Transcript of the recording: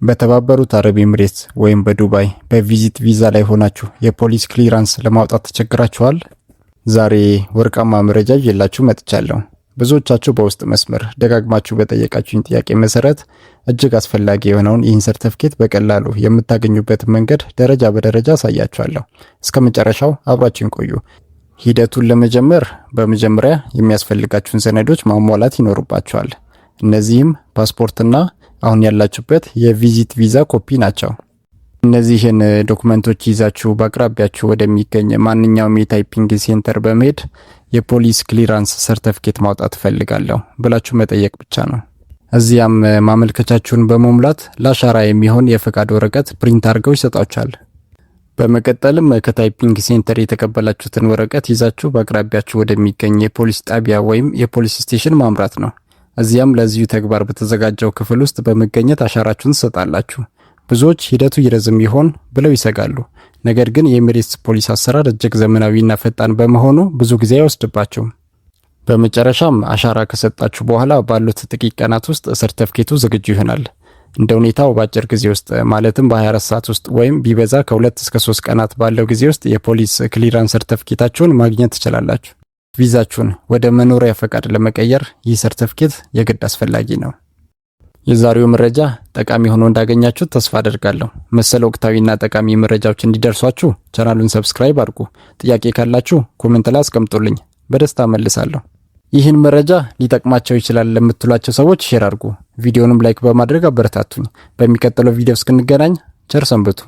በተባበሩት አረብ ኤምሬትስ ወይም በዱባይ በቪዚት ቪዛ ላይ ሆናችሁ የፖሊስ ክሊራንስ ለማውጣት ተቸግራችኋል? ዛሬ ወርቃማ መረጃ ይዤላችሁ መጥቻለሁ። ብዙዎቻችሁ በውስጥ መስመር ደጋግማችሁ በጠየቃችሁኝ ጥያቄ መሰረት እጅግ አስፈላጊ የሆነውን ይህን ሰርተፍኬት በቀላሉ የምታገኙበትን መንገድ ደረጃ በደረጃ አሳያችኋለሁ። እስከ መጨረሻው አብራችሁን ቆዩ። ሂደቱን ለመጀመር በመጀመሪያ የሚያስፈልጋችሁን ሰነዶች ማሟላት ይኖርባችኋል። እነዚህም ፓስፖርትና አሁን ያላችሁበት የቪዚት ቪዛ ኮፒ ናቸው። እነዚህን ዶክመንቶች ይዛችሁ በአቅራቢያችሁ ወደሚገኝ ማንኛውም የታይፒንግ ሴንተር በመሄድ የፖሊስ ክሊራንስ ሰርተፍኬት ማውጣት እፈልጋለሁ ብላችሁ መጠየቅ ብቻ ነው። እዚያም ማመልከቻችሁን በመሙላት ለአሻራ የሚሆን የፈቃድ ወረቀት ፕሪንት አድርገው ይሰጣችኋል። በመቀጠልም ከታይፒንግ ሴንተር የተቀበላችሁትን ወረቀት ይዛችሁ በአቅራቢያችሁ ወደሚገኝ የፖሊስ ጣቢያ ወይም የፖሊስ ስቴሽን ማምራት ነው። እዚያም ለዚሁ ተግባር በተዘጋጀው ክፍል ውስጥ በመገኘት አሻራችሁን ትሰጣላችሁ። ብዙዎች ሂደቱ ይረዝም ይሆን ብለው ይሰጋሉ። ነገር ግን የኤሚሬትስ ፖሊስ አሰራር እጅግ ዘመናዊና ፈጣን በመሆኑ ብዙ ጊዜ አይወስድባቸውም። በመጨረሻም አሻራ ከሰጣችሁ በኋላ ባሉት ጥቂት ቀናት ውስጥ ሰርተፍኬቱ ዝግጁ ይሆናል። እንደ ሁኔታው በአጭር ጊዜ ውስጥ ማለትም በ24 ሰዓት ውስጥ ወይም ቢበዛ ከ2 እስከ 3 ቀናት ባለው ጊዜ ውስጥ የፖሊስ ክሊራንስ ሰርተፍኬታችሁን ማግኘት ትችላላችሁ። ቪዛችሁን ወደ መኖሪያ ፈቃድ ለመቀየር ይህ ሰርተፍኬት የግድ አስፈላጊ ነው። የዛሬው መረጃ ጠቃሚ ሆኖ እንዳገኛችሁ ተስፋ አደርጋለሁ። መሰል ወቅታዊና ጠቃሚ መረጃዎች እንዲደርሷችሁ ቻናሉን ሰብስክራይብ አድርጉ። ጥያቄ ካላችሁ ኮሜንት ላይ አስቀምጡልኝ፣ በደስታ መልሳለሁ። ይህን መረጃ ሊጠቅማቸው ይችላል ለምትሏቸው ሰዎች ሼር አድርጉ። ቪዲዮንም ላይክ በማድረግ አበረታቱኝ። በሚቀጥለው ቪዲዮ እስክንገናኝ ቸር ሰንብቱ።